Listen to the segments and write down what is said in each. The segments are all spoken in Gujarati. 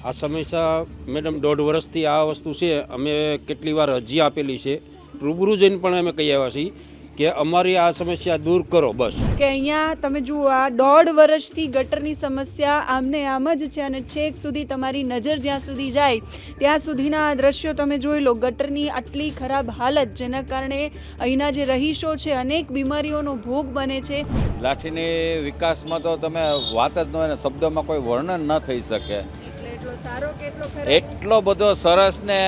આ સમસ્યા મેડમ 1.5 વર્ષથી આ વસ્તુ છે, અમે કેટલી વાર અરજી આપેલી છે, રૂબરૂ જઈને પણ અમે કહી આવ્યા છીએ કે અમારી આ સમસ્યા દૂર કરો બસ. કે અહીંયા તમે જુઓ આ 1.5 વર્ષથી ગટરની સમસ્યા આમને આમ જ છે અને છેક સુધી તમારી નજર જ્યાં સુધી જાય ત્યાં સુધીના આ દ્રશ્યો તમે જોઈ લો. ગટરની આટલી ખરાબ હાલત જેના કારણે અહીંના જે રહીશો છે અનેક બીમારીઓનો ભોગ બને છે. લાઠીની વિકાસમાં તો તમે વાત જ ન હોય ને, શબ્દોમાં કોઈ વર્ણન ન થઈ શકે. એટલો સારો કે એટલો ખરાબ? એટલો બધો સરસ ને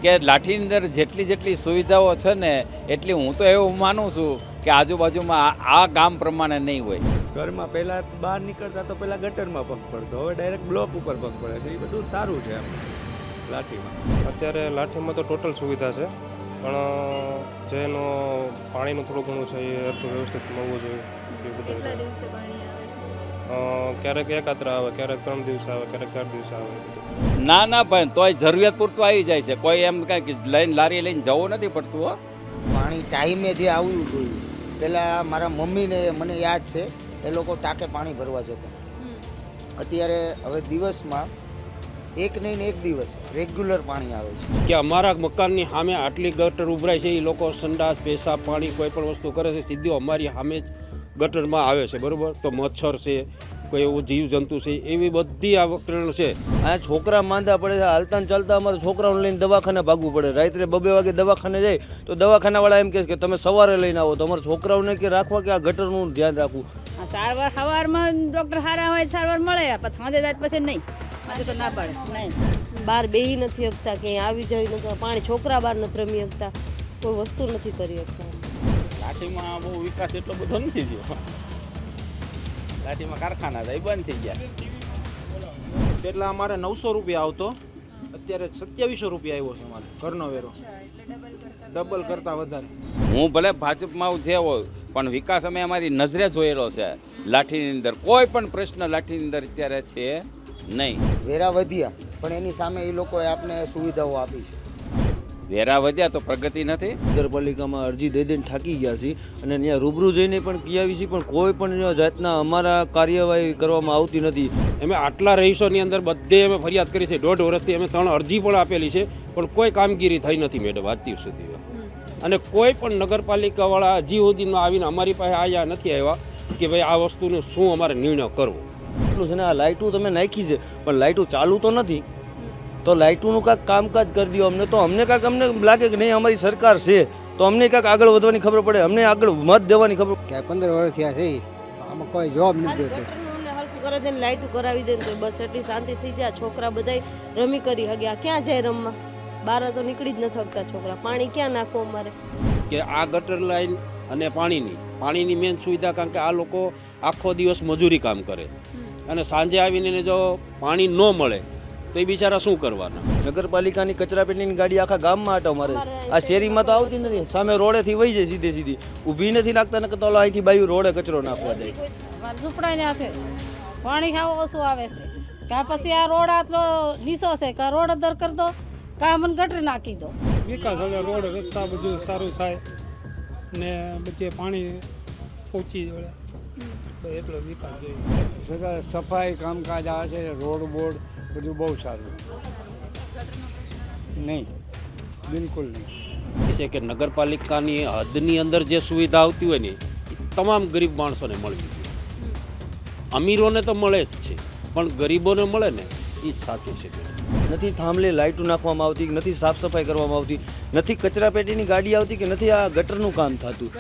કે લાઠીની અંદર જેટલી સુવિધાઓ છે ને એટલી હું તો એવું માનું છું કે આજુબાજુમાં આ ગામ પ્રમાણે નહીં હોય. ઘરમાં પહેલાં બહાર નીકળતા તો પહેલાં ગટરમાં પગ પડતો, હવે ડાયરેક્ટ બ્લોક ઉપર પગ પડે છે. એ બધું સારું છે એમ લાઠીમાં. અત્યારે લાઠીમાં તો ટોટલ સુવિધા છે, પણ જેનો પાણીનું થોડું ઘણું છે એ એટલું વ્યવસ્થિત મળવું જોઈએ. એ કેટલા બધું દિવસે પાણી આવે છે? ક્યારેક એકાત્ર આવે, ક્યારેક 3 દિવસ આવે, ક્યારેક 4 દિવસ આવે. ના ભાઈ, તોય જરૂરિયાત પૂરતું આવી જાય છે. કોઈ એમ કાંઈ લઈને લારી લઈને જવું નથી પડતું. હો, પાણી ટાઈમે જે આવવું જોઈએ. પહેલાં મારા મમ્મીને મને યાદ છે, એ લોકો ટાંકે પાણી ભરવા જતા. અત્યારે હવે દિવસમાં એક નહીં ને એક દિવસ રેગ્યુલર પાણી આવે છે. કે અમારા મકાનની સામે આટલી ગટર ઉભરાય છે, એ લોકો સંડાસ પેશાબ પાણી કોઈ પણ વસ્તુ કરે છે સીધું અમારી સામે જ ગટરમાં આવે છે, બરાબર? તો મચ્છર છે, કોઈ એવું જીવજંતુ છે, એવી બધી આ વક્રણ છે. આ છોકરા માંદા પડે છે, હાલતા ને ચાલતા અમારે છોકરાઓને લઈને દવાખાને ભાગવું પડે. રાત્રે 2 વાગે દવાખાને જાય તો દવાખાનાવાળા એમ કહે કે તમે સવારે લઈને આવો. તો અમારે છોકરાઓને કે રાખવા કે આ ગટરનું ધ્યાન રાખવું. સારવાર સવારમાં ડૉક્ટર સારા હોય સારવાર મળે, પછી સાંજે જાય પછી નહીં, આજે તો ના પડે નહીં. બહાર બેહી નથી શકતા, ક્યાંય આવી જઈ નથી પાણી, છોકરા બહાર નથી રમી શકતા, કોઈ વસ્તુ નથી કરી શકતા. લાઠીમાં બહુ વિકાસ એટલો બધો નથી થયો. લાઠીમાં કારખાના હતા, એ બંધ થઈ ગયા. પહેલાં અમારે 900 રૂપિયા આવતો, અત્યારે 2700 રૂપિયા આવ્યો છે અમારે ઘરનો વેરો. ડબલ કરતાં વધારે. હું ભલે ભાજપમાં જે હોય પણ વિકાસ અમે અમારી નજરે જોયેલો છે. લાઠીની અંદર કોઈ પણ પ્રશ્ન લાઠીની અંદર અત્યારે છે નહીં. વેરા વધ્યા પણ એની સામે એ લોકોએ આપને સુવિધાઓ આપી છે. વેરા વધ્યા તો પ્રગતિ નથી. નગરપાલિકામાં અરજી દઈ દઈને થાકી ગયા છીએ અને ત્યાં રૂબરૂ જઈને પણ કહી આવી છીએ, પણ કોઈ પણ જાતના અમારા કાર્યવાહી કરવામાં આવતી નથી. અમે આટલા રહીશોની અંદર બધે અમે ફરિયાદ કરી છે. 1.5 વર્ષથી અમે 3 અરજી પણ આપેલી છે, પણ કોઈ કામગીરી થઈ નથી મેડમ આજ સુધી. અને કોઈ પણ નગરપાલિકાવાળા હજી સુધીમાં આવીને અમારી પાસે આવ્યા નથી આવ્યા કે ભાઈ આ વસ્તુનો શું અમારે નિર્ણય કરવો. એટલું છે ને, આ લાઇટું તમે નાખી છે પણ લાઇટું ચાલુ તો નથી. તો લાઇટોનું કાંઈક કામકાજ કરી દો અમને, તો અમને કાંઈક અમને લાગે કે નહીં અમારી સરકાર છે, તો અમને કાંઈક આગળ વધવાની ખબર પડે, અમને આગળ મત દેવાની ખબર. કે 15 વર્ષ થયા છે, આમાં કોઈ જવાબ નથી દેતો. ગટરનું ને હલકું કરી દે ને લાઇટું કરાવી દે ને બસ એટલી શાંતિ થઈ જાય. છોકરા બધાય રમી કરી હગ્યા, ક્યાં જાય રમવા? બહાર તો નીકળી જ ન થકતા છોકરા. પાણી ક્યાં નાખવું અમારે? કે આ ગટર લાઈન અને પાણીની મેન સુવિધા, કારણ કે આ લોકો આખો દિવસ મજૂરી કામ કરે અને સાંજે આવીને જો પાણી ન મળે તો એ બિચારા શું કરવાના? નગરપાલિકાની કચરાપેટીની ગાડી આખા ગામમાં આટો મારે. આ શેરીમાં તો આવતી નથી, સામે રોડેથી વહી જાય સીધી ઊભી નથી લાગતા. ને તો અહીંથી બાયું રોડે કચરો નાખવા જાય. ઝૂંપડાને હાથે પાણી ખાવા ઓછું આવે છે, કાં પછી આ રોડ આટલો લીસો છે, કાં રોડ અદર કરી દો, કાં મને ગટર નાખી દો. વિકાસ હવે રોડ રસ્તા બધું સારું થાય ને બધે પાણી પહોંચી વળે, એટલો વિકાસ જોઈએ. સફાઈ કામકાજ આવે છે, રોડ બોર્ડ બધું બહુ સારું. નહીં, બિલકુલ નહીં. છે કે નગરપાલિકાની હદની અંદર જે સુવિધા આવતી હોય ને તમામ ગરીબ માણસોને મળવી જોઈએ. અમીરોને તો મળે જ છે, પણ ગરીબોને મળે ને એ જ સાચું છે. નથી થાંભલે લાઇટો નાખવામાં આવતી, નથી સાફ સફાઈ કરવામાં આવતી, નથી કચરાપેટીની ગાડી આવતી, કે નથી આ ગટરનું કામ થતું.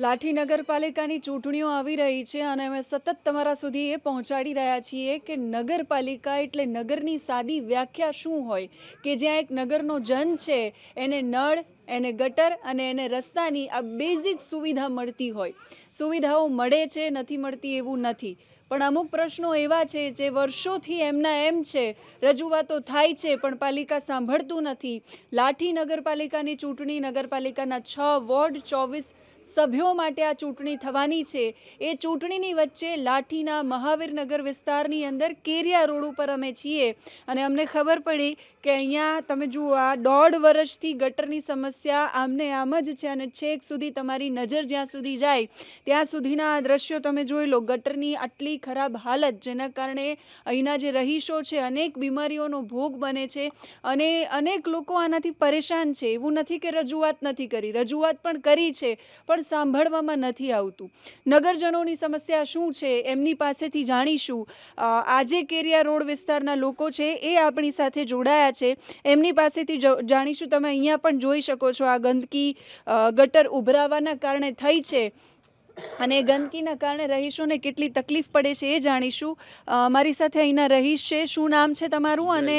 લાઠી નગરપાલિકાની ચૂંટણીઓ આવી રહી છે અને અમે સતત તમારા સુધી એ પહોંચાડી રહ્યા છીએ કે નગરપાલિકા એટલે નગરની સાદી વ્યાખ્યા શું હોય, કે જ્યાં એક નગરનો જન છે એને નળ, એને ગટર અને એને રસ્તાની આ બેઝિક સુવિધા મળતી હોય. સુવિધાઓ મળે છે, નથી મળતી એવું નથી, પણ અમુક પ્રશ્નો એવા છે જે વર્ષોથી એમના એમ છે, રજૂઆતો થાય છે પણ પાલિકા સાંભળતું નથી. લાઠી નગરપાલિકાની ચૂંટણી, નગરપાલિકાના 6 વોર્ડ, 24 સભ્યો માટે આ ચૂંટણી થવાની છે એ ચૂંટણીની વચ્ચે લાઠીના મહાવીરનગર વિસ્તારની અંદર કેરિયા રોડ ઉપર અમે છીએ અને અમને ખબર પડી કે અહીંયા તમે જુઓ આ 1.5 વર્ષથી ગટરની સમસ્યા આમને આમ જ છે અને છેક સુધી તમારી નજર જ્યાં સુધી જાય ત્યાં સુધીના આ દ્રશ્યો તમે જોઈ લો. ગટરની આટલી ખરાબ હાલત જેના કારણે અહીંના જે રહીશો છે અનેક બીમારીઓનો ભોગ બને છે અને અનેક લોકો આનાથી પરેશાન છે. એવું નથી કે રજૂઆત નથી કરી, રજૂઆત પણ કરી છે પણ સાંભળવામાં નથી આવતું. નગરજનોની સમસ્યા શું છે એમની પાસેથી જાણીશું. આજે કેરિયા રોડ વિસ્તારના લોકો છે એ આપણી સાથે જોડાયા છે, એમની પાસેથી જાણીશું. તમે અહીંયા પણ જોઈ શકો છો આ ગંદકી ગટર ઉભરાવાના કારણે થઈ છે અને ગંદકીના કારણે રહીશોને કેટલી તકલીફ પડે છે એ જાણીશું. મારી સાથે અહીંના રહીશ છે. શું નામ છે તમારું અને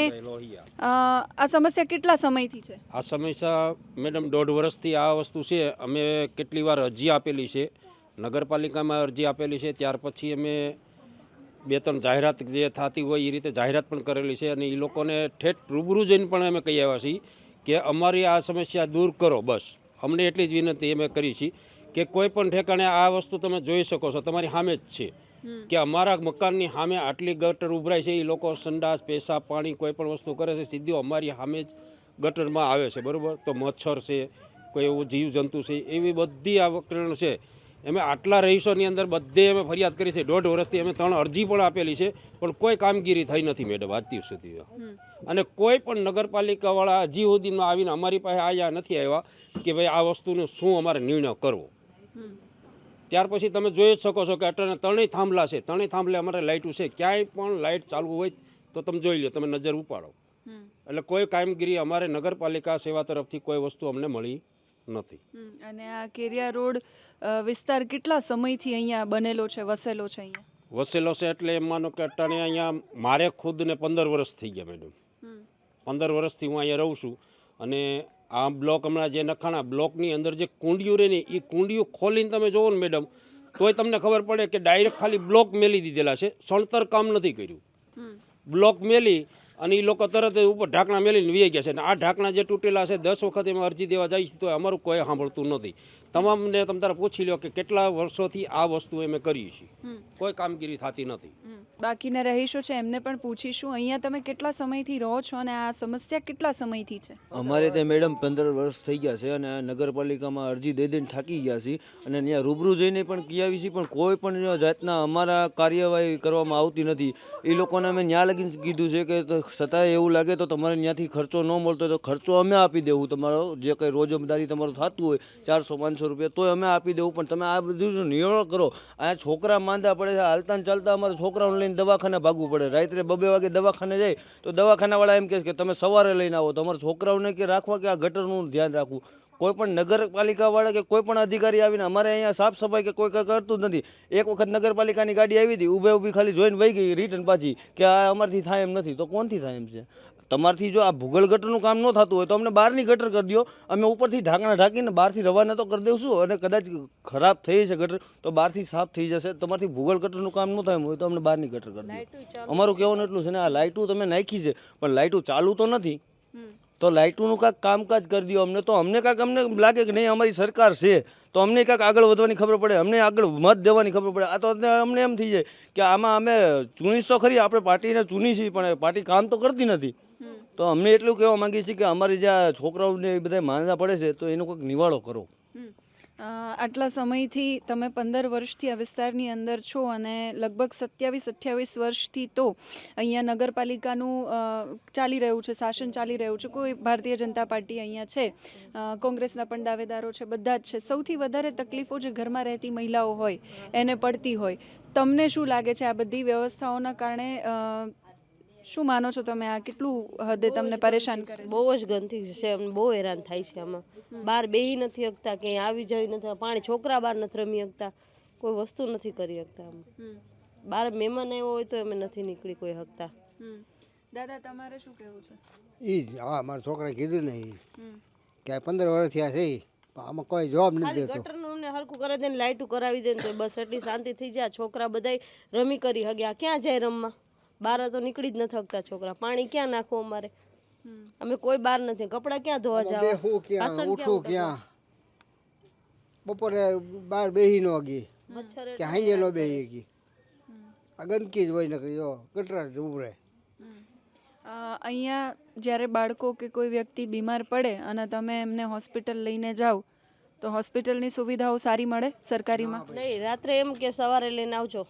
આ સમસ્યા કેટલા સમયથી છે? આ સમસ્યા મેડમ 1.5 વર્ષથી આ વસ્તુ છે. અમે કેટલી વાર અરજી આપેલી છે, નગરપાલિકામાં અરજી આપેલી છે, ત્યાર પછી અમે 2-3 જાહેરાત જે થતી હોય એ રીતે જાહેરાત પણ કરેલી છે અને એ લોકોને ઠેઠ રૂબરૂ જઈને પણ અમે કહી આવ્યા છીએ કે અમારી આ સમસ્યા દૂર કરો. બસ અમને એટલી જ વિનંતી અમે કરી છે કે કોઈ પણ ઠેકાણે આ વસ્તુ તમે જોઈ શકો છો, તમારી સામે જ છે કે અમારા મકાનની સામે આટલી ગટર ઉભરાય છે. એ લોકો સંડાસ, પેશાબ, પાણી કોઈ પણ વસ્તુ કરે છે સીધી અમારી સામે જ ગટરમાં આવે છે, બરાબર? તો મચ્છર છે, કોઈ એવું જીવજંતુ છે, એવી બધી આ વકરણ છે. અમે આટલા રહીશોની અંદર બધે અમે ફરિયાદ કરી છે. 1.5 વર્ષથી અમે 3 અરજી પણ આપેલી છે પણ કોઈ કામગીરી થઈ નથી મેડમ આજથી સુધી. અને કોઈ પણ નગરપાલિકાવાળા હજી સુધીમાં આવીને અમારી પાસે આવ્યા નથી આવ્યા કે ભાઈ આ વસ્તુનો શું અમારે નિર્ણય કરવો. ત્યાર પછી તમે જોઈ જ શકો છો કે અટને 3 થાંભલા છે, 3 થાંભલે અમારે લાઇટું છે. ક્યાંય પણ લાઇટ ચાલુ હોય તો તમે જોઈ લો, તમે નજર ઉપાડો. એટલે કોઈ કામગીરી અમારે નગરપાલિકા સેવા તરફથી કોઈ વસ્તુ અમને મળી નથી. અને આ કેરિયા રોડ વિસ્તાર કેટલા સમયથી અહીંયા બનેલો છે, વસેલો છે? અહીંયા વસેલો છે એટલે એમ માનો કે અટાણે અહીંયા મારે ખુદને 15 વર્ષ થઈ ગયા મેડમ. 15 વર્ષથી હું અહીંયા રહું છું અને આ બ્લોક હમણાં જે નખાણા બ્લોકની અંદર જે કુંડીઓ રહે ને એ કુંડીઓ ખોલીને તમે જોવો ને મેડમ તોય તમને ખબર પડે કે ડાયરેક્ટ ખાલી બ્લોક મેલી દીધેલા છે, સણતર કામ નથી કર્યું. બ્લોક મેલી અને એ લોકો તરત ઉપર ઢાંકણા મેલીને વી ગયા છે. અને આ ઢાંકણા જે તૂટેલા છે 10 વખત એમાં અરજી દેવા જાય છે તો અમારું કોઈ સાંભળતું નથી. તમામને તમે તારે પૂછી લો કે કેટલા વર્ષોથી આ વસ્તુ અમે કરીએ છીએ, કોઈ કામગીરી થતી નથી. બાકીના રહીશો છે એમને પણ પૂછીશું. અહીંયા તમે કેટલા સમયથી રહો છો અને આ સમસ્યા કેટલા સમયથી છે? અમારે ત્યાં મેડમ 15 વર્ષ થઈ ગયા છે અને આ નગરપાલિકામાં અરજી દઈ દઈને થાકી ગયા છીએ અને ત્યાં રૂબરૂ જઈને પણ કહી આવી છીએ પણ કોઈ પણ જાતના અમારા કાર્યવાહી કરવામાં આવતી નથી. એ લોકોને અમે ત્યાં લગીને કીધું છે કે છતાંય એવું લાગે તો તમારે ત્યાંથી ખર્ચો ન મળતો હોય તો ખર્ચો અમે આપી દેવું, તમારો જે કંઈ રોજમદારી તમારું થતું હોય 400-500 રૂપિયા તોય અમે આપી દેવું, પણ તમે આ બધું નિર્ણય કરો. આ છોકરા માંદા પડે છે, હાલતા ને ચાલતા અમારે છોકરાઓને લઈને દવાખાને ભાગવું પડે. રાત્રે 2 વાગે દવાખાને જાય તો દવાખાનાવાળા એમ કહે કે તમે સવારે લઈને આવો. તો અમારે છોકરાઓને કે રાખવા કે આ ગટરનું ધ્યાન રાખવું. કોઈ પણ નગરપાલિકાવાળા કે કોઈ પણ અધિકારી આવીને અમારે અહીંયા સાફ સફાઈ કે કોઈ કંઈ કરતું જ નથી. એક વખત નગરપાલિકાની ગાડી આવી હતી, ઊભી ખાલી જોઈને વહી ગઈ રિટર્ન પાછી કે આ અમારથી થાય એમ નથી. તો કોણથી થાય એમ છે? તમારથી જો આ ભૂગોળ ગટરનું કામ ન થતું હોય તો અમને બહારની ગટર કરી દો, અમે ઉપરથી ઢાંકણા ઢાંકીને બહારથી રવાના તો કરી દઈશું. અને કદાચ ખરાબ થઈ છે ગટર તો બહારથી સાફ થઈ જશે. તમારથી ભૂગોળ ગટરનું કામ ન થાય હોય તો અમને બહારની ગટર કરી દો. અમારું કહેવાનું એટલું છે ને. આ લાઇટું તમે નાખી છે પણ લાઇટું ચાલુ તો નથી, તો લાઇટોનું કાંઈક કામકાજ કરી દો અમને, તો અમને કાંઈક અમને લાગે કે નહીં અમારી સરકાર છે તો અમને કાંઈક આગળ વધવાની ખબર પડે, અમને આગળ મત દેવાની ખબર પડે. આ તો અમને એમ થઈ જાય કે આમાં અમે ચૂનીશ તો ખરી, આપણે પાર્ટીને ચૂની છીએ પણ પાર્ટી કામ તો કરતી નથી. તો અમને એટલું કહેવા માંગીએ છીએ કે અમારી જે છોકરાઓને બધા માંદા પડે છે તો એનો કોઈક નિવાડો કરો. આટલા સમયથી તમે 15 વર્ષથી આ વિસ્તારની અંદર છો અને લગભગ 27-28 વર્ષથી તો અહીંયા નગરપાલિકાનું ચાલી રહ્યું છે, શાસન ચાલી રહ્યું છે. કોઈ ભારતીય જનતા પાર્ટી અહીંયા છે, કોંગ્રેસના પણ દાવેદારો છે, બધા જ છે. સૌથી વધારે તકલીફો જે ઘરમાં રહેતી મહિલાઓ હોય એને પડતી હોય. તમને શું લાગે છે આ બધી વ્યવસ્થાઓના કારણે શું માનો છો તમે? આ કેટલું હદે તમને પરેશાન કરે? બહુ જ ગંદકી છે, અમને બહુ હેરાન થાય છે. આમાં બહાર બેહી નથી શકતા, ક્યાંય આવી જઈ નથી, પાણી છોકરા બહાર નથી રમી શકતા, કોઈ વસ્તુ નથી કરી શકતા. આમાં બહાર મહેમાન આવ્યો હોય તો અમે નથી નીકળી કોઈ શકતા. દાદા તમારે શું કહેવું છે? એ જ હા, મારા છોકરાએ કીધું ને કે 15 વર્ષ થયા છે આમાં કોઈ જવાબ નથી દેતો. ગટરનું અમને હરખું કરી દે ને લાઇટું કરાવી દે ને તો બસ એટલી શાંતિ થઈ જાય. છોકરા બધા રમી કરી હગ્યા, ક્યાં જાય રમવા? બહાર તો નીકળી જ નથી શકતા છોકરા. પાણી ક્યાં નાખવું અમારે? અમે કોઈ બહાર નથી, કપડાં ક્યાં ધોવા જવા, ઉઠવું ક્યાં, બપોરે બહાર બેસી ન ગઈ મચ્છર કે હાંજે ન બેસી ગઈ. આ ગંદકી જ હોય નકરી જો ગટરા જ ઉભરે. અહીંયા જ્યારે બાળકો કે કોઈ વ્યક્તિ બીમાર પડે અને તમે એમને હોસ્પિટલ લઈને જાઓ તો હોસ્પિટલની સુવિધાઓ સારી મળે સરકારીમાં? નહીં, રાત્રે એમ કે સવારે લઈને આવજો,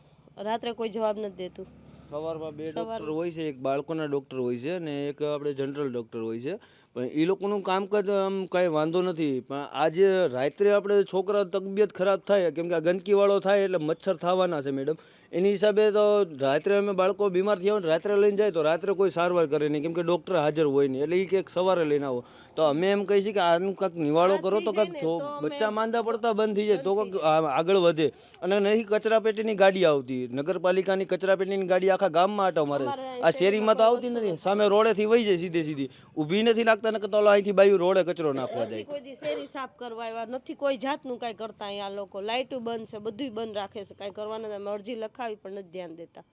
રાત્રે કોઈ જવાબ નથી દેતું. સવારમાં 2 ડૉક્ટર હોય છે, એક બાળકોના ડૉક્ટર હોય છે અને એક આપણે જનરલ ડૉક્ટર હોય છે. પણ એ લોકોનું કામકાજ આમ કાંઈ વાંધો નથી. પણ આજે રાત્રે આપણે છોકરા તબિયત ખરાબ થાય કેમ કે આ ગંદકીવાળો થાય એટલે મચ્છર થવાના છે મેડમ. એની હિસાબે તો રાત્રે અમે બાળકો બીમાર થયા હોય રાત્રે લઈને જાય તો રાત્રે કોઈ સારવાર કરે નહીં કેમ કે ડૉક્ટર હાજર હોય નહીં. એટલે એ કંઈક સવારે લઈને આવો તો અમે એમ કહીએ છીએ કે આનું કાંઈક નિવાળો કરો તો કાંઈક બચ્ચા માંદા પડતા બંધ થઈ જાય તો કાંઈક આગળ વધે. અને નહીં કચરાપેટીની ગાડી આવતી, નગરપાલિકાની કચરાપેટીની ગાડી આખા ગામમાં આટો મારે. આ શેરીમાં તો આવતી નથી, સામે રોડેથી વહી જાય સીધી ઊભી નથી લાગતા ને તો અહીંથી બાયું રોડે કચરો નાખવા જાય. કોઈ દી શેરી સાફ કરવા આવ્યા નથી, કોઈ જાતનું કાંઈ કરતા અહીંયા લોકો. લાઇટું બંધ છે, બધું બંધ રાખે છે, કાંઈ કરવાનું નથી. અરજી લખાવી પણ નથી ધ્યાન દેતા.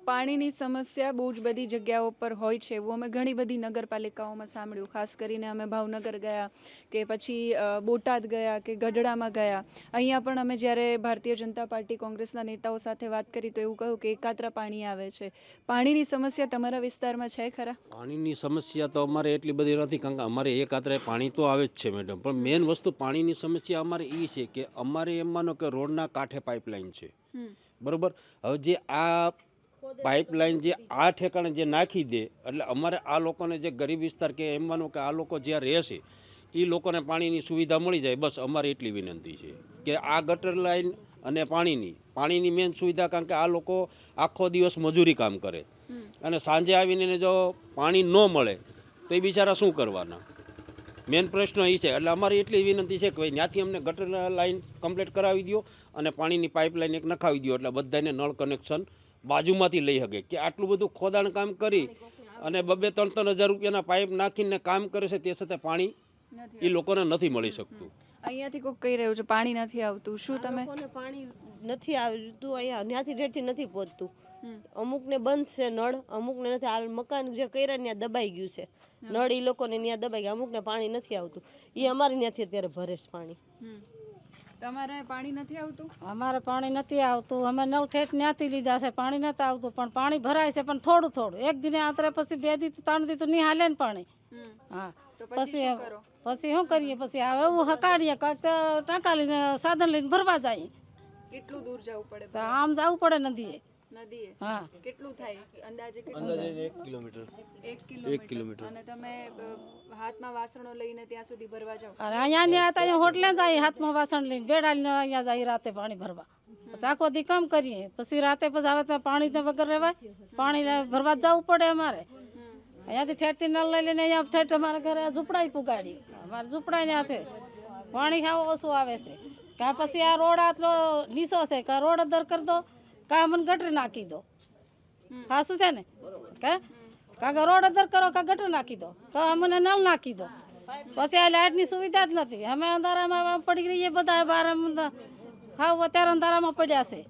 પાણીની સમસ્યા બહુ જ બધી જગ્યાઓ પર હોય છે એવું અમે ઘણી બધી નગરપાલિકાઓમાં સાંભળ્યું. ખાસ કરીને અમે ભાવનગર ગયા કે પછી બોટાદ ગયા કે ગઢડામાં ગયા. અહીંયા પણ અમે જ્યારે ભારતીય જનતા પાર્ટી કોંગ્રેસના નેતાઓ સાથે વાત કરી તો એવું કહ્યું કે એકાત્ર પાણી આવે છે. પાણીની સમસ્યા તમારા વિસ્તારમાં છે ખરા? પાણીની સમસ્યા તો અમારે એટલી બધી નથી કારણ કે અમારે એકાત્રે પાણી તો આવે જ છે મેડમ. પણ મેઇન વસ્તુ પાણીની સમસ્યા અમારે એ છે કે અમારે એમ માનો કે રોડના કાંઠે પાઇપલાઇન છે, બરાબર. હવે જે આ પાઇપલાઇન જે આ ઠેકાણે જે નાખી દે એટલે અમારે આ લોકોને જે ગરીબ વિસ્તાર કે એમ માનો કે આ લોકો જ્યાં રહેશે એ લોકોને પાણીની સુવિધા મળી જાય, બસ અમારી એટલી વિનંતી છે કે આ ગટર લાઈન અને પાણીની મેન સુવિધા. કારણ કે આ લોકો આખો દિવસ મજૂરી કામ કરે અને સાંજે આવીને જો પાણી ન મળે તો એ બિચારા શું કરવાના? મેન પ્રશ્ન એ છે. એટલે અમારી એટલી વિનંતી છે કે ભાઈ ત્યાંથી અમને ગટર લાઈન કમ્પ્લીટ કરાવી દો અને પાણીની પાઇપલાઇન એક નખાવી દો એટલે બધાને નળ કનેક્શન બાજુમાંથી લઈ શકે. કે આટલું બધું ખોદાણ કામ કરી અને 2-3 હજાર રૂપિયાના પાઇપ નાખીને કામ કરે છે તે છતાં પાણી એ લોકોને નથી મળી શકતું. અહીંયાથી કોઈ કહી રહ્યું છે પાણી નથી આવતું, શું તમે? પાણી નથી આવતું અહીંયા, ત્યાંથી ઠેઠથી નથી પહોંચતું. અમુકને બંધ છે નળ, અમુકને નથી. આ મકાન જે કર્યા ત્યાં દબાઈ ગયું છે નળ, એ લોકોને ત્યાં દબાઈ ગયા. અમુકને પાણી નથી આવતું, એ અમારે ત્યાંથી અત્યારે ભરે છે પાણી. તમારે પાણી નથી આવતું? અમારે પાણી નથી આવતું, અમે નળ ઠેઠ ત્યાંથી લીધા છે, પાણી નથી આવતું. પણ પાણી ભરાય છે પણ થોડું થોડું. એક દિને આતરે પછી 2 દી 3 દી તો નહીં હાલે ને પાણી. હા, પછી શું કરીએ? પછી હવે એવું હકાડીએ કાંઈક ટાંકા લઈને સાધન લઈને ભરવા જાય. કેટલું દૂર જવું પડે? તો આમ જવું પડે નદીએ. હા, કેટલું થાય અંદાજે? 1 કિલોમીટર. 1 કિલોમીટર. અને તમે હાથમાં વાસણો લઈને ત્યાં સુધી ભરવા જાઓ? અરે અહીંયા હોટલે જાય, હાથમાં વાસણ લઈને બેડા લઈને અહીંયા જાય રાતે પાણી ભરવા. પછી આખો દી કામ કરીએ, પછી રાતે પછી આવે તો પાણી વગર રહેવાય, પાણી ભરવા જવું પડે અમારે. અહીંયાથી ઠેઠથી નળ લઈ લઈને અહીંયા ઠેઠ અમારા ઘરે ઝૂંપડાઈ પુગાડી. અમારે ઝૂંપડાઈ ત્યાંથી પાણી ખાવા ઓછું આવે છે. કાં પછી આ રોડ આટલો નીચો છે, કાં રોડ અદર કરી દો, કાં અમને ગટર નાખી દો. ખાસું છે ને? કાં રોડ અદર કરો, કાં ગટર નાખી દો, કાં અમને નળ નાખી દો. પછી આ લાઇટની સુવિધા જ નથી. અમે અંધારામાં પડી રહીએ બધા, બહાર હાવ અત્યારે અંધારામાં પડ્યા છે.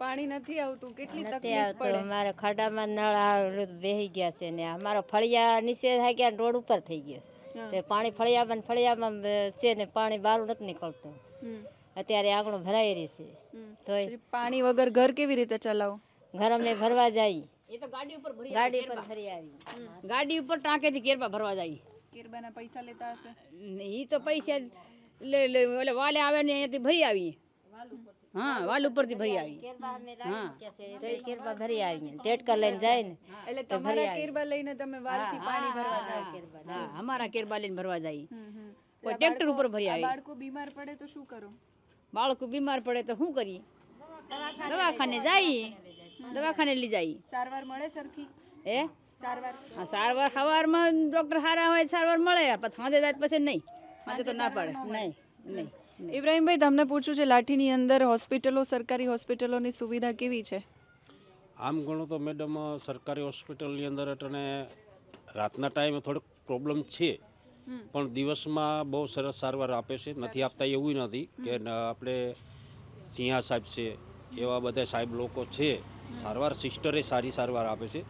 પાણી નથી આવતું, કેટલી તકલીફ પડે? અમારે ખાડામાં નળ બેસી ગયા છે ને અમારા ફળિયા નીચે થઈ ગયા, રોડ ઉપર થઈ ગયા છે. તે પાણી ફળિયામાં છે ને પાણી બહાર નથી નીકળતું. અત્યારે આંગણું ભરાઈ રહી છે. તો પાણી વગર ઘર કેવી રીતે ચલાવો? ઘર અમે ભરવા જાય, એ તો ગાડી ઉપર ભરી આવી, ગાડી ઉપર ટાંકેથી કેરબા ભરવા જાય. કેરબાના પૈસા લેતા હશે? એ તો પૈસા એટલે વાલે આવે ને અહીંયાથી ભરી આવીએ. હા, વાલ ઉપરથી ભરી આવી. કેરબા ભરી આવી, ટેટકર લઈને જાય ને. એટલે તમારા કેરબા લઈને તમે વાલથી પાણી ભરવા જાવ? હા, અમારા કેરબા લઈને ભરવા જાય. કોઈ ટ્રેક્ટર ઉપર ભરી આવી. બાળકો બીમાર પડે તો શું કરો? બાળકો બીમાર પડે તો શું કરીએ? દવાખાને જઈએ, દવાખાને લઈ જઈએ. સારવાર મળે સરખી? સારવાર? હા, સારવાર સવારમાં ડૉક્ટર સારા હોય સારવાર મળે, પણ સાંજે જાય પછી નહીં. સાંજે તો ના પડે. નહીં. ઇબ્રાહીમભાઈ, તમને પૂછું છે, લાઠીની અંદર હોસ્પિટલો, સરકારી હોસ્પિટલોની સુવિધા કેવી છે? આમ ગણો તો મેડમ સરકારી હોસ્પિટલની અંદર એટલે રાતના ટાઈમે થોડોક પ્રોબ્લેમ છે, પણ દિવસમાં બહુ સરસ સારવાર આપે છે. નથી આપતા એવું નથી કે આપણે સિંહા સાહેબ છે એવા બધા સાહેબ લોકો છે, સારવાર સિસ્ટરે સારી સારવાર આપે છે.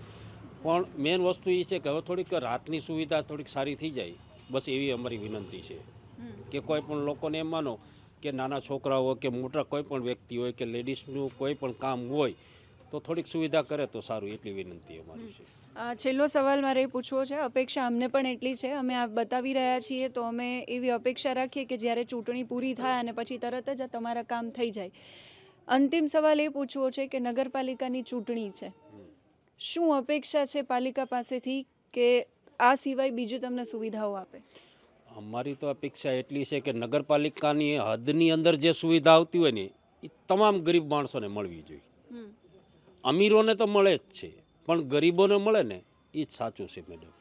પણ મેન વસ્તુ એ છે કે હવે થોડીક રાતની સુવિધા થોડીક સારી થઈ જાય બસ એવી અમારી વિનંતી છે કે કોઈ પણ લોકોને એમ માનો કે નાના છોકરાઓ કે મોટા કોઈ પણ વ્યક્તિ હોય કે લેડીઝનું કોઈ પણ કામ હોય તો થોડીક સુવિધા કરે તો સારું, એટલી વિનંતી અમારી છે. છેલ્લો સવાલ મારે એ પૂછવો છે. અપેક્ષા અમને પણ એટલી છે, અમે આ બતાવી રહ્યા છીએ તો અમે એવી અપેક્ષા રાખીએ કે જ્યારે ચૂંટણી પૂરી થાય અને પછી તરત જ તમારા કામ થઈ જાય. અંતિમ સવાલ એ પૂછવો છે કે નગરપાલિકાની ચૂંટણી છે, શું અપેક્ષા છે પાલિકા પાસેથી કે આ સિવાય બીજું તમને સુવિધાઓ આપે? અમારી તો અપેક્ષા એટલી છે કે નગરપાલિકાની હદની અંદર જે સુવિધા આવતી હોય ને એ તમામ ગરીબ માણસોને મળવી જોઈએ. અમીરોને તો મળે જ છે, પણ ગરીબોને મળે ને એ જ સાચું છે મેડમ.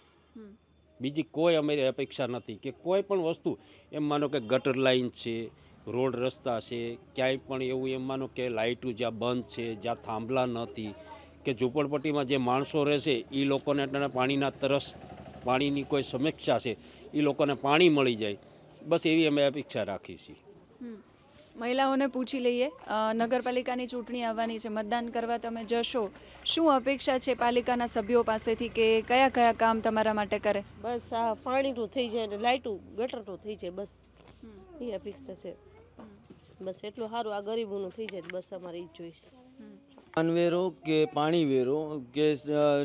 બીજી કોઈ અમારી અપેક્ષા નથી કે કોઈ પણ વસ્તુ એમ માનો કે ગટર લાઈન છે, રોડ રસ્તા છે, ક્યાંય પણ એવું એમ માનો કે લાઇટો જ્યાં બંધ છે, જ્યાં થાંભલા નથી, કે ઝૂંપડપટ્ટીમાં જે માણસો રહેશે એ લોકોને પાણીના તરસ, પાણીની કોઈ સમસ્યા છે એ લોકોને પાણી મળી જાય, બસ એવી અમે અપેક્ષા રાખી છીએ. મહિલાઓને પૂછી લઈએ. નગરપાલિકાની ચૂંટણી આવવાની છે, મતદાન કરવા તમે જશો, શું અપેક્ષા છે પાલિકાના સભ્યો પાસેથી કે કયા કયા કામ તમારા માટે કરે? બસ આ પાણીનું થઈ જાય ને લાઇટું ગટરનું થઈ જાય, બસ એ અપેક્ષા છે. બસ એટલું સારું આ ગરીબોનું થઈ જાય, બસ અમારે એ જ જોઈશે. વેરો કે પાણી વેરો કે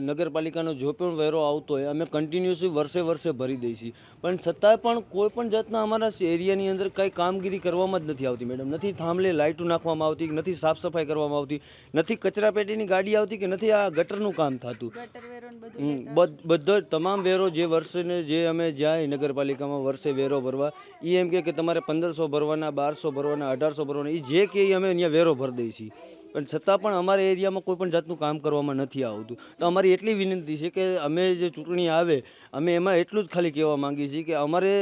નગરપાલિકાનો જો પણ વેરો આવતો હોય અમે કન્ટિન્યુઅસલી વર્ષે ભરી દઈએ છીએ, પણ છતાંય પણ કોઈ પણ જાતના અમારા એરિયાની અંદર કંઈ કામગીરી કરવામાં જ નથી આવતી મેડમ. નથી થાંભલે લાઇટો નાખવામાં આવતી, નથી સાફ સફાઈ કરવામાં આવતી, નથી કચરાપેટીની ગાડી આવતી, કે નથી આ ગટરનું કામ થતું. બધો તમામ વેરો જે વર્ષને જે અમે જાય નગરપાલિકામાં વર્ષે વેરો ભરવા, એ એમ કે તમારે 1500 ભરવાના, 1200 ભરવાના, 1800 ભરવાના, એ જે કે અમે અહીંયા વેરો ભરી દઈએ છીએ, પણ છતાં પણ અમારા એરિયામાં કોઈ પણ જાતનું કામ કરવામાં નથી આવતું. તો અમારી એટલી વિનંતી છે કે અમે જે ચૂંટણી આવે અમે એમાં એટલું જ ખાલી કહેવા માંગીએ છીએ કે અમારે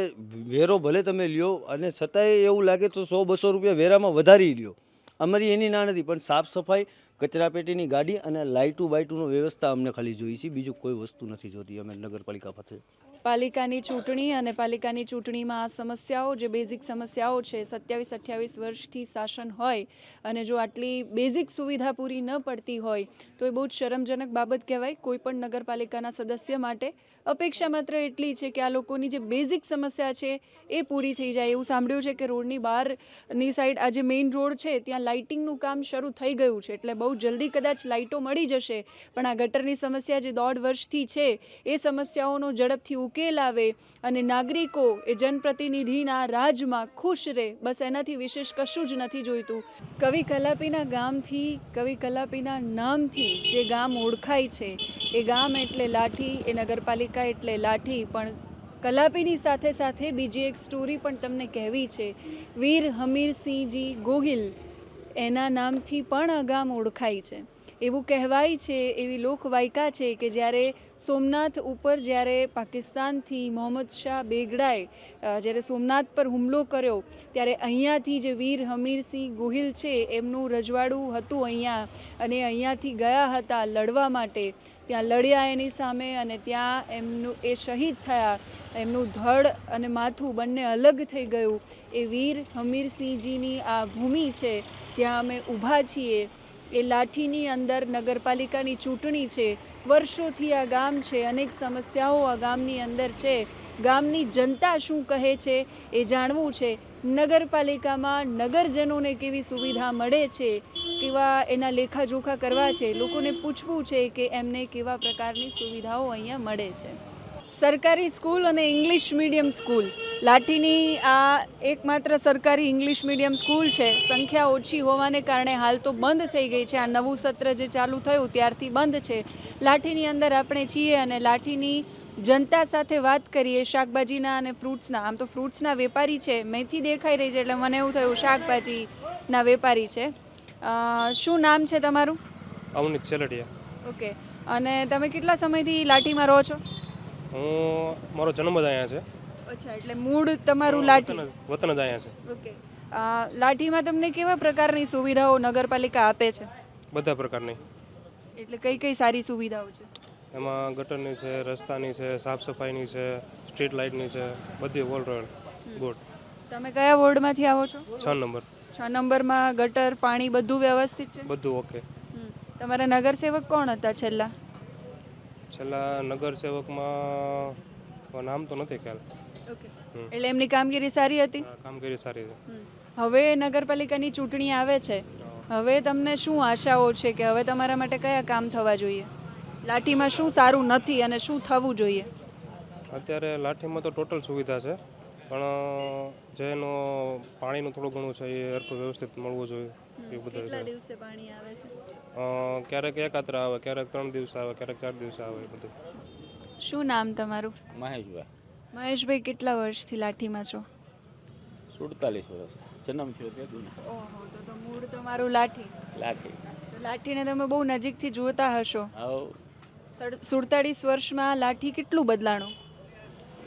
વેરો ભલે તમે લ્યો અને છતાંય એવું લાગે તો 100-200 રૂપિયા વેરામાં વધારી લ્યો, અમારી એની ના નથી, પણ સાફ સફાઈ, કચરાપેટીની ગાડી અને લાઇટું બાઇટુનો વ્યવસ્થા અમને ખાલી જોઈએ છે, બીજું કોઈ વસ્તુ નથી જોતી અમે નગરપાલિકા પાસે. પાલિકાની ચૂંટણી અને પાલિકાની ચૂંટણીમાં આ સમસ્યાઓ, જે બેઝિક સમસ્યાઓ છે, 27-28 વર્ષથી શાસન હોય અને જો આટલી બેઝિક સુવિધા પૂરી ન પડતી હોય તો એ બહુ જ શરમજનક બાબત કહેવાય કોઈ પણ નગરપાલિકાના સદસ્ય માટે. અપેક્ષા માત્ર એટલી છે કે આ લોકોની જે બેઝિક સમસ્યા છે એ પૂરી થઈ જાય. એવું સાંભળ્યું છે કે રોડની બહારની સાઈડ આ જે મેઇન રોડ છે ત્યાં લાઇટિંગનું કામ શરૂ થઈ ગયું છે, એટલે બહુ જલ્દી કદાચ લાઇટો મળી જશે, પણ આ ગટરની સમસ્યા જે 1.5 વર્ષથી છે એ સમસ્યાઓનો ઝડપથી ઉકેલ આવે અને નાગરિકો એ જનપ્રતિનિધિના રાજમાં ખુશ રહે, બસ એનાથી વિશેષ કશું જ નથી જોઈતું. કવિ કલાપીના ગામથી, કવિ કલાપીના નામથી જે ગામ ઓળખાય છે એ ગામ એટલે લાઠી, એ નગરપાલિકા એટલે લાઠી. પણ કલાપીની સાથે સાથે બીજી એક સ્ટોરી પણ તમને કહેવી છે. વીર હમીરસિંહજી ગોહિલ એના નામથી પણ આ ગામ ઓળખાય છે. એવું કહેવાય છે, એવી લોકવાયકા છે કે જ્યારે સોમનાથ ઉપર જ્યારે પાકિસ્તાનથી મોહમ્મદ શાહ બેગડાએ જ્યારે સોમનાથ પર હુમલો કર્યો ત્યારે અહીંયાથી જે વીર હમીરસિંહ ગોહિલ છે એમનું રજવાડું હતું અહીંયા, અને અહીંયાથી ગયા હતા લડવા માટે. ત્યાં લડ્યા એની સામે અને ત્યાં એમનું એ શહીદ થયા, એમનું ધડ અને માથું બંને અલગ થઈ ગયું. એ વીર હમીરસિંહજીની આ ભૂમિ છે જ્યાં અમે ઊભા છીએ. એ લાઠીની અંદર નગરપાલિકાની ચૂંટણી છે, વર્ષોથી આ ગામ છે, અનેક સમસ્યાઓ આ ગામની અંદર છે. ગામની જનતા શું કહે છે એ જાણવું છે. નગરપાલિકામાં નગરજનોને કેવી સુવિધા મળે છે, કેવા એના લેખાજોખા કરવા છે, લોકોને પૂછવું છે કે એમને કેવા પ્રકારની સુવિધાઓ અહીંયા મળે છે. સરકારી સ્કૂલ અને ઇંગ્લિશ મીડિયમ સ્કૂલ, લાઠીની આ એકમાત્ર સરકારી ઇંગ્લિશ મીડિયમ સ્કૂલ છે. સંખ્યા ઓછી હોવાને કારણે હાલ તો બંધ થઈ ગઈ છે. આ નવું સત્ર જે ચાલુ થયું ત્યારથી બંધ છે. લાઠીની અંદર આપણે છીએ અને લાઠીની જનતા સાથે વાત કરીએ શાકભાજીના અને ફ્રૂટ્સના. આમ તો ફ્રૂટ્સના વેપારી છે, મેથી દેખાઈ રહી છે એટલે મને એવું થયું શાકભાજીના વેપારી છે. શું નામ છે તમારું? અવનીત સેલડિયા. ઓકે, અને તમે કેટલા સમયથી લાઠીમાં રહો છો? મારો જન્મ જ અહીંયા છે. અચ્છા, એટલે મૂળ તમારું લાઠી, વતન જ અહીંયા છે. ઓકે. લાઠીમાં તમને કેવા પ્રકારની સુવિધાઓ નગરપાલિકા આપે છે? બધા પ્રકારની. એટલે કઈ કઈ સારી સુવિધાઓ છે? એમાં ગટરની છે, રસ્તાની છે, સાફ સફાઈની છે, સ્ટ્રીટ લાઇટની છે, બધી ઓલ ગુડ. તમે કયા વોર્ડમાંથી આવો છો? 6 નંબર. 6 નંબરમાં ગટર, પાણી બધું વ્યવસ્થિત છે? બધું ઓકે. તમારા નગરસેવક કોણ હતા છેલ્લા નગરસેવકમાં નામ તો નથી ખ્યાલ. ઓકે, એટલે એમની કામગીરી સારી હતી. કામગીરી સારી છે. હવે નગરપાલિકાની ચૂંટણી આવે છે, હવે તમને શું આશાઓ છે કે હવે તમારા માટે કયા કામ થવા જોઈએ? લાઠીમાં શું સારું નથી અને શું થવું જોઈએ? અત્યારે લાઠીમાં તો ટોટલ સુવિધા છે, પણ જેનો પાણીનું થોડું ઘણું છે એ હરખું વ્યવસ્થિત મળવું જોઈએ. એ કેટલા બધું દિવસે પાણી આવે છે? ક્યારેક એકાત્ર આવે, ક્યારેક 3 દિવસ આવે, ક્યારેક 4 દિવસે આવે. એ બધું. શું નામ તમારું? મહેશભાઈ મહેશભાઈ, કેટલા વર્ષથી લાઠીમાં છો? 47 વર્ષ જન્મ થયો તે ઓહો, તો મૂળ તમારું લાઠી. લાઠી. તો લાઠીને તમે બહુ નજીકથી જોતા હશો. આવ 47 વર્ષમાં લાઠી કેટલું બદલાણું?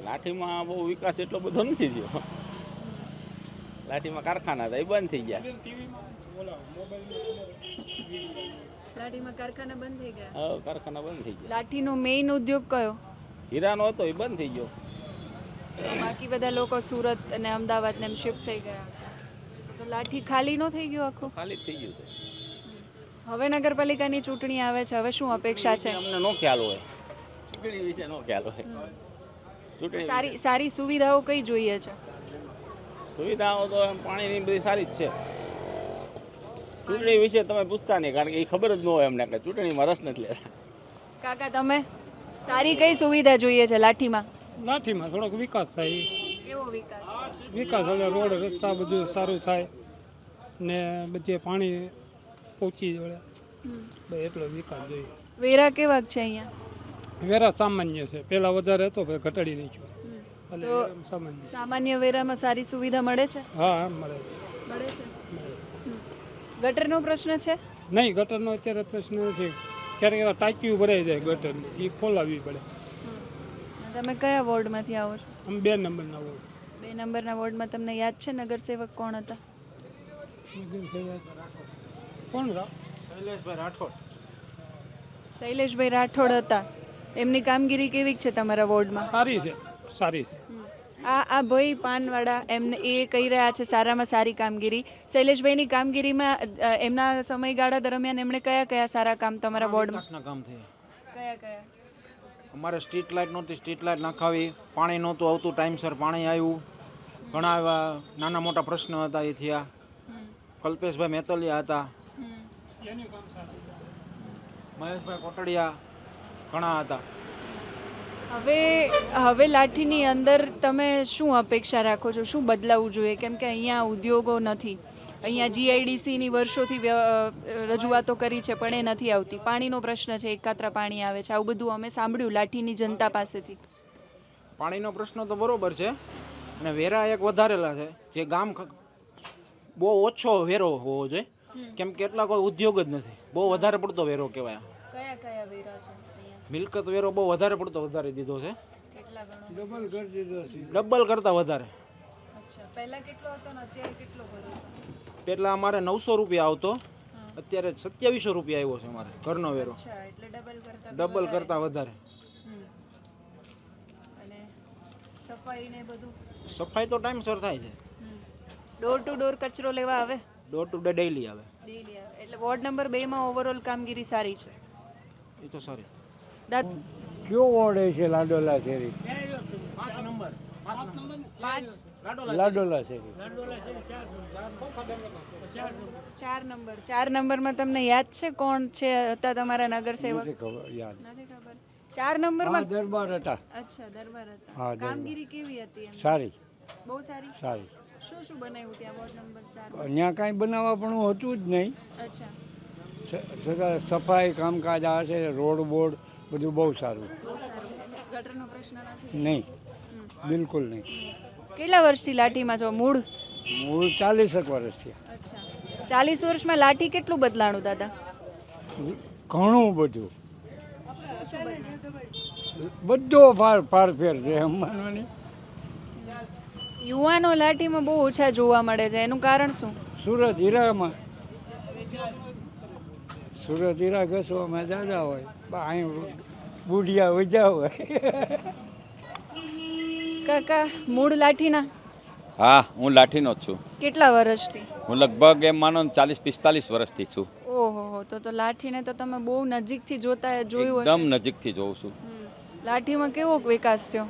લાઠીમાં બહુ વિકાસ એટલો બધો નથી થયો. લાઠીમાં કારખાના હતા એ બંધ થઈ ગયા. લાઠીમાં કારખાના બંધ થઈ ગયા. હા, કારખાના બંધ થઈ ગયા. લાઠીનો મેઇન ઉદ્યોગ કયો? હીરાનો હતો એ બંધ થઈ ગયો. બાકી બધા લોકો સુરત અને અમદાવાદ ને એમ શિફ્ટ થઈ ગયા હશે. તો લાઠી ખાલી ન થઈ ગયું આખું? ખાલી જ થઈ ગયું છે. હવે નગરપાલિકાની ચૂંટણી આવે છે, હવે શું અપેક્ષા છે? અમને નો ખ્યાલ હોય, ચૂંટણી વિશે નો ખ્યાલ હોય. ચૂંટણી સારી સારી સુવિધાઓ કઈ જોઈએ છે? સુવિધાઓ તો એમ પાણીની બધી સારી જ છે. ચૂંટણી વિશે તમે પૂછતા નહીં, કારણ કે એ ખબર જ ન હોય અમને કે ચૂંટણીમાં રસ નથી લેતા. કાકા, તમે સારી કઈ સુવિધા જોઈએ છે લાઠીમાં? લાઠીમાં થોડોક વિકાસ થાય. કેવો વિકાસ? વિકાસ એટલે રોડ રસ્તા બધું સારું થાય ને બધે પાણી પહોંચી વળે, બસ એટલો વિકાસ જોઈએ. વેરા કેવા છે અહીંયા? વેરા સામાન્ય છે, પહેલાં વધારે હતો પછી ઘટાડી નાખ્યો. એટલે તો સામાન્ય. સામાન્ય વેરામાં સારી સુવિધા મળે છે? હા, મળે. મળે છે. ગટરનો પ્રશ્ન છે? નહીં, ગટરનો અત્યારે પ્રશ્ન નથી. ક્યારેક એવા ટાંકીઓ ભરાઈ જાય ગટરની, એ ખોલાવવી પડે. તમે કયા વોર્ડમાંથી આવો છો? અમે 2 નંબરના વોર્ડ. 2 નંબરના વોર્ડમાં તમને યાદ છે નગરસેવક કોણ હતા? કોણ? શૈલેષભાઈ રાઠોડ. શૈલેષભાઈ રાઠોડ હતા. એમની કામગીરી કેવી છે તમારા વોર્ડમાં? સારી છે, સારી છે. આ ભાઈ પાનવાળા એમને એ કહી રહ્યા છે સારામાં સારી કામગીરી. શૈલેષભાઈની કામગીરીમાં એમના સમયગાળા દરમિયાન એમણે કયા કયા સારા કામ તમારા વોર્ડમાં? વિકાસના કામ થયા. કયા કયા? અમારે સ્ટ્રીટ લાઇટ નહોતી, સ્ટ્રીટ લાઇટ નાખાવી. પાણી નહોતું આવતું, ટાઈમસર પાણી આવ્યું. ઘણા એવા નાના મોટા પ્રશ્નો હતા એ થયા. કલ્પેશભાઈ મેતલિયા હતા, મહેશભાઈ કોટડિયા, ઘણા હતા. હવે લાઠીની અંદર તમે શું અપેક્ષા રાખો છો? શું બદલાવવું જોઈએ? કેમ કે અહીંયા ઉદ્યોગો નથી. અહીંયા GIDCની વર્ષોથી રજૂઆતો કરી છે પણ એ નથી આવતી. પાણીનો પ્રશ્ન છે, એકાત્ર પાણી આવે છે, આવું બધું અમે સાંભળ્યું લાઠીની જનતા પાસેથી. પાણીનો પ્રશ્ન તો બરોબર છે અને વેરા એક વધારેલા છે. જે ગામ બહુ ઓછો વેરો હોવો જોઈએ, કેમ કે એટલા કોઈ ઉદ્યોગ જ નથી. બહુ વધારે પડતો વેરો કહેવાય. કયા કયા વેરા છે અહીંયા? મિલકત વેરો બહુ વધારે પડતો વધારી દીધો છે. કેટલા ગણો? ડબલ કરી દીધો છે. ડબલ કરતાં વધારે. અચ્છા, પહેલા કેટલો હતો ને અત્યારે કેટલો ભરો? પહેલાં અમારે 900 રૂપિયા આવતો, અત્યારે 2700 રૂપિયા આવ્યો છે અમારે ઘરનો વેરો. અચ્છા, એટલે ડબલ કરતાં વધારે. અને સફાઈ ને બધું? સફાઈ તો ટાઈમસર થાય છે. ડોર ટુ ડોર કચરો લેવા આવે? ડોર ટુ ડે ડેઈલી આવે. ડેઈલી આવે. એટલે વોર્ડ નંબર 2 માં ઓવરઓલ કામગીરી સારી છે. એ તો સારી. કયો વોર્ડ છે? લાડોલા શેરી. 5 નંબર. 5 લાડોલા શેરી. 4 નંબરમાં તમને યાદ છે કોણ છે હતા તમારા નગરસેવક? નથી ખબર, યાદ નથી ખબર. 4 નંબરમાં? દરબાર હતા. અચ્છા, દરબાર હતા. હા, દરબાર. કામગીરી કેવી હતી એમ? સારી, બહુ સારી. સારી. શું શું બનાવ્યું ત્યાં વોર્ડ નંબર 4? અહીંયા કાંઈ બનાવવા પણ હતું જ નહીં. અચ્છા, સફાઈ કામકાજ આ છે, રોડ બોર્ડ બધું બહુ સારું. બહુ સારું. ગટરનો પ્રશ્ન નથી? નહીં, બિલકુલ નહીં. કેટલા વર્ષથી લાઠીમાં છો? મૂળ 40 વર્ષ થયા. અચ્છા, 40 વર્ષમાં લાઠી કેટલું બદલાણું દાદા? ઘણું બધું, શું બદલાયું? બધો ફેર છે એમ માનવાની. યુવાનો લાઠીમાં બહુ ઓછા જોવા મળે છે, એનું કારણ શું? સુરત હીરામાં, સુરત હીરા ઘસવામાં દાદા હોય, અહીં બુઢિયા વજા હોય. કાકા, મૂળ લાઠીના? હા, હું લાઠીનો જ છું. કેટલા વર્ષથી? હું લગભગ એમ માનો 40-45 વર્ષથી છું. ઓહો, તો લાઠીને તો તમે બહુ નજીકથી જોયું હશે. એકદમ નજીકથી જોઉં છું. લાઠીમાં કેવો વિકાસ થયો?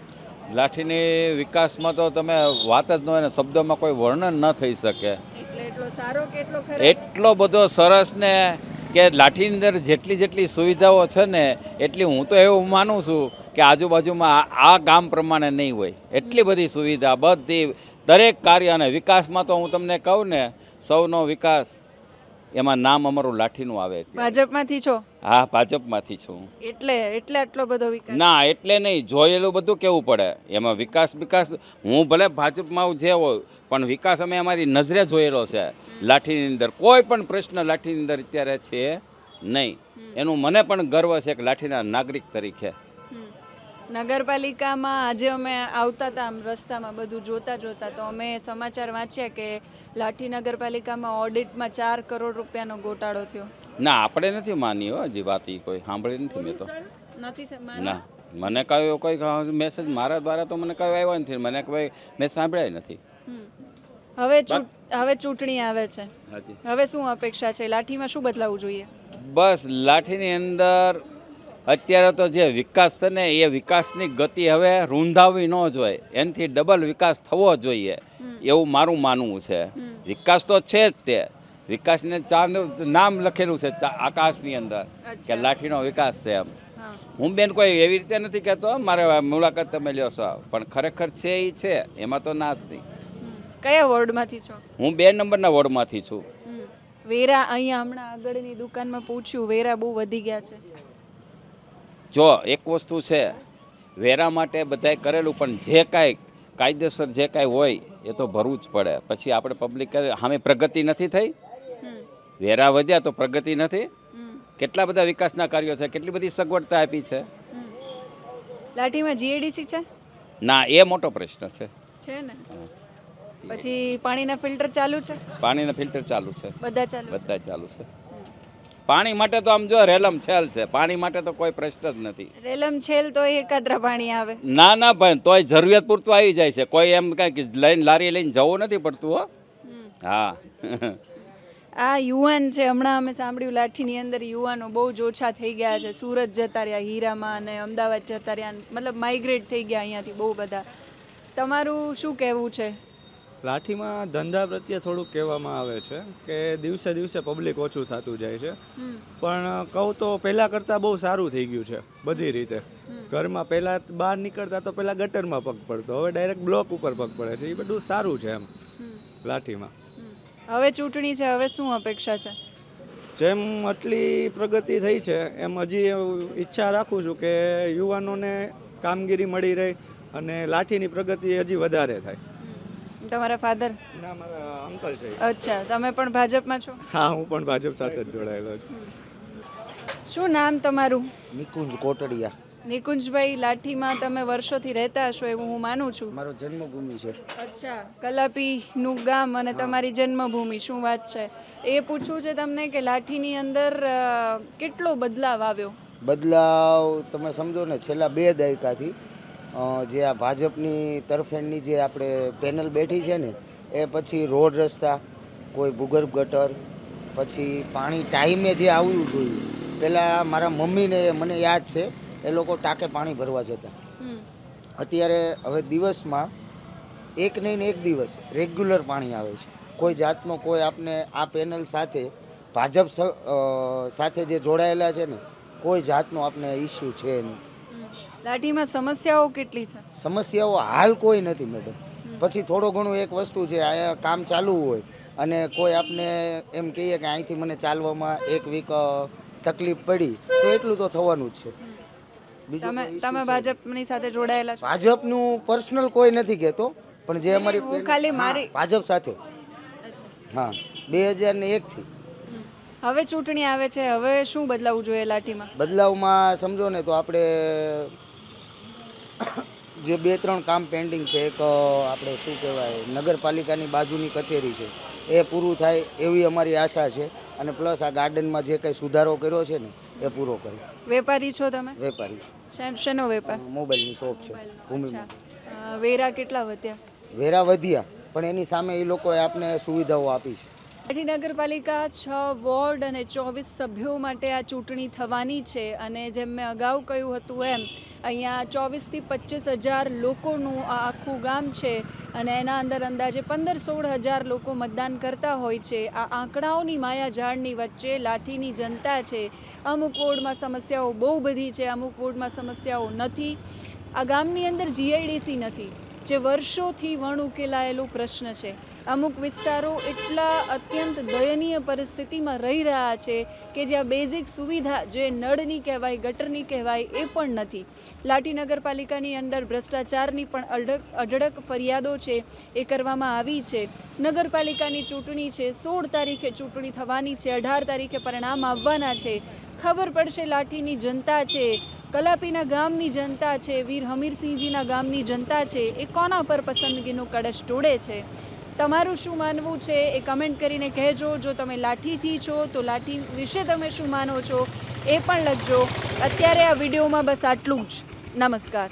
લાઠીની વિકાસમાં તો તમે વાત જ ન હોય ને, શબ્દોમાં કોઈ વર્ણન ન થઈ શકે. એટલે એટલો સારો કે એટલો ખરાબ? એટલો બધો સરસ ને કે લાઠીની અંદર જેટલી સુવિધાઓ છે ને એટલી હું તો એવું માનું છું કે આજુબાજુમાં આ ગામ પ્રમાણે નહીં હોય. એટલી બધી સુવિધા, બધી દરેક કાર્ય. અને વિકાસમાં તો હું તમને કહું ને, સૌનો વિકાસ એમાં નામ અમારું લાઠીનું આવે. ભાજપમાંથી છો? હા, ભાજપમાંથી છું. એટલે આટલો બધો વિકાસ? ના, એટલે નહીં, જોયેલું બધું કેવું પડે એમાં. વિકાસ હું ભલે ભાજપમાં જે હોય પણ વિકાસ અમે અમારી નજરે જોયેલો છે લાઠીની અંદર. કોઈ પણ પ્રશ્ન લાઠીની અંદર અત્યારે છે નહીં. એનું મને પણ ગર્વ છે કે લાઠીના નાગરિક તરીકે. નગરપાલિકામાં આજે અમે આવતા હતા આમ રસ્તામાં બધું જોતા તો અમે સમાચાર વાંચ્યા કે લાઠી નગરપાલિકામાં ઓડિટમાં 4 કરોડ રૂપિયાનો ગોટાળો થયો. ના, આપણે નથી માની હો, હજી વાત ઈ કોઈ સાંભળી નથી મેં તો. ના, મને કયો કોઈ મેસેજ મારા દ્વારા તો મને કયો આવ્યો નથી. મને કોઈ મેં સાંભળ્યા નથી. હવે ચૂંટણી આવે છે, હવે શું અપેક્ષા છે? લાઠીમાં શું બદલાવવું જોઈએ? બસ લાઠીની અંદર અત્યારે તો જે વિકાસ છે ને એ વિકાસની ગતિ હવે રૂંધાવી ન જોઈએ, એનાથી ડબલ વિકાસ થવો જોઈએ એવું મારું માનવું છે. વિકાસ તો છે જ, તે વિકાસને ચાંદ નામ લખેલું છે આકાશની અંદર કે લાઠીનો વિકાસ છે એમ. હું બેન કોઈ એવી રીતે નથી કહેતો મારે મુલાકાત તમે લ્યો છો, પણ ખરેખર છે એ છે, એમાં તો ના જ નહીં. કયા વોર્ડમાંથી છો? હું 2 નંબરના વોર્ડમાંથી છું. વેરા અહીંયા હમણાં આગળની દુકાનમાં પૂછ્યું, વેરા બહુ વધી ગયા છે. જો એક વસ્તુ છે, વેરા માટે બધાએ કરેલું, પણ જે કાંઈ કાયદેસર જે કાંઈ હોય એ તો ભરવું જ પડે. પછી આપણે પબ્લિક સામે પ્રગતિ નથી થઈ. વેરા વધ્યા તો પ્રગતિ નથી. કેટલા બધા વિકાસના કાર્યો છે, કેટલી બધી સગવડતા આપી છે. લાઠીમાં જીએડીસી છે? ના, એ મોટો પ્રશ્ન છે. છે ને? પછી પાણીના ફિલ્ટર ચાલુ છે? પાણીના ફિલ્ટર ચાલુ છે, બધા ચાલુ છે. પાણી માટે તો આમ જો રેલમ છેલ છે, પાણી માટે તો કોઈ પ્રશ્ન જ નથી. રેલમ છેલ તો એકાદરા પાણી આવે? ના ભાઈ, તોય જરૂરિયાત પૂરતું આવી જાય છે. કોઈ એમ કાંઈ લઈને લારી લઈને જવું નથી પડતું હો. હા. આ યુવાન છે, હમણાં અમે સાંભળ્યું લાઠીની અંદર યુવાનો બહુ જ ઓછા થઈ ગયા છે. સુરત જતા રહ્યા, હીરામાં, અને અમદાવાદ જતા રહ્યા, મતલબ માઇગ્રેટ થઈ ગયા અહીંયાથી બહુ બધા. તમારું શું કહેવું છે? લાઠીમાં ધંધા પ્રત્યે થોડુંક કહેવામાં આવે છે કે દિવસે દિવસે પબ્લિક ઓછું થતું જાય છે, પણ કહું તો પહેલાં કરતાં બહુ સારું થઈ ગયું છે બધી રીતે. ઘરમાં પહેલાં બહાર નીકળતા તો પહેલાં ગટરમાં પગ પડતો, હવે ડાયરેક્ટ બ્લોક ઉપર પગ પડે છે. એ બધું સારું છે એમ લાઠીમાં. હવે ચૂંટણી છે, હવે શું અપેક્ષા છે? જેમ આટલી પ્રગતિ થઈ છે એમ હજી ઈચ્છા રાખું છું કે યુવાનોને કામગીરી મળી રહે અને લાઠીની પ્રગતિ હજી વધારે થાય. તમારા ફાધર? ના, મારા અંકલ છે. અચ્છા, તમે પણ ભાજપમાં છો? હા, હું પણ ભાજપ સાથે જ જોડાયેલો છું. શું નામ તમારું? નિકુંજ કોટડિયા. નિકુંજભાઈ, લાઠીમાં તમે વર્ષોથી રહેતા હશો એવું હું માનું છું. મારો જન્મભૂમિ છે. અચ્છા, કલાપીનું ગામ અને તમારી જન્મભૂમિ, શું વાત છે? એ પૂછવું છે તમને કે લાઠીની અંદર કેટલો બદલાવ આવ્યો? બદલાવ તમે સમજો ને, છેલ્લા 2 દાયકાથી જે આ ભાજપની તરફેણની જે આપણે પેનલ બેઠી છે ને, એ પછી રોડ રસ્તા, કોઈ ભૂગર્ભ ગટર, પછી પાણી ટાઈમે જે આવવું જોઈએ. પહેલાં મારા મમ્મીને મને યાદ છે, એ લોકો ટાંકે પાણી ભરવા જતા. અત્યારે હવે દિવસમાં એક નહીં ને એક દિવસ રેગ્યુલર પાણી આવે છે. કોઈ જાતનો કોઈ આપને આ પેનલ સાથે ભાજપ સાથે જે જોડાયેલા છે ને, કોઈ જાતનો આપને ઇસ્યુ છે નહીં. લાઠીમાં સમસ્યાઓ કેટલી છે? સમસ્યાઓ હાલ કોઈ નથી મેડમ. પછી થોડું ઘણું એક વસ્તુ છે, અહીંયા કામ ચાલુ હોય અને કોઈ આપને એમ કહીએ કે અહીંથી મને ચાલવામાં 1 વીક તકલીફ પડી, તો એટલું તો થવાનું જ છે. તમે ભાજપની સાથે જોડાયેલા છો? ભાજપનું પર્સનલ કોઈ નથી કહેતો, પણ જે અમારી ખાલી મારી ભાજપ સાથે. હા, 2001થી. હવે ચૂંટણી આવે છે, હવે શું બદલાવવું જોઈએ લાઠીમાં? બદલાવમાં સમજો ને તો આપણે જે 2-3 કામ પેન્ડિંગ છે. એક આપણે શું કહેવાય, નગરપાલિકાની બાજુની કચેરી છે, એ પૂરું થાય એવી અમારી આશા છે. અને પ્લસ આ ગાર્ડનમાં જે કંઈ સુધારો કર્યો છે ને, એ પૂરો કરે. વેપારી છો તમે? વેપારી છું. શેનો વેપાર? મોબાઈલની શોપ છે ભૂમિમાં. વેરા કેટલા વધ્યા? વેરા વધ્યા, પણ એની સામે એ લોકોએ આપને સુવિધાઓ આપી છે. લાઠી નગરપાલિકા 6 વોર્ડ અને 24 સભ્યો માટે આ ચૂંટણી થવાની છે અને જેમ મેં અગાઉ કહ્યું હતું એમ અહીંયા 24થી 25 હજાર લોકોનું આ આખું ગામ છે અને એના અંદર અંદાજે 15-16 હજાર લોકો મતદાન કરતા હોય છે. આ આંકડાઓની માયાજાળની વચ્ચે લાઠીની જનતા છે. અમુક વોર્ડમાં સમસ્યાઓ બહુ બધી છે, અમુક વોર્ડમાં સમસ્યાઓ નથી. આ ગામની અંદર જીઆઈડીસી નથી, જે વર્ષોથી વણ ઉકેલાયેલો પ્રશ્ન છે. અમુક વિસ્તારો એટલા અત્યંત દયનીય પરિસ્થિતિમાં રહી રહ્યા છે કે જ્યાં બેઝિક સુવિધા જે નળની કહેવાય, ગટરની કહેવાય, એ પણ નથી. લાઠી નગરપાલિકાની અંદર ભ્રષ્ટાચારની પણ અઢળક ફરિયાદો છે, એ કરવામાં આવી છે. નગરપાલિકાની ચૂંટણી છે, 16 તારીખે ચૂંટણી થવાની છે, 18 તારીખે પરિણામ આવવાના છે. ખબર પડશે લાઠીની જનતા છે, કલાપીના ગામની જનતા છે, વીર હમીરસિંહજીના ગામની જનતા છે, એ કોના પર પસંદગીનો કળશ ઢોળે છે. તમારું શું માનવું છે એ કમેન્ટ કરીને કહેજો. જો તમે લાઠીથી છો તો લાઠી વિશે તમે શું માનો છો એ પણ લખજો. અત્યારે આ વિડીયોમાં બસ આટલું જ. નમસ્કાર.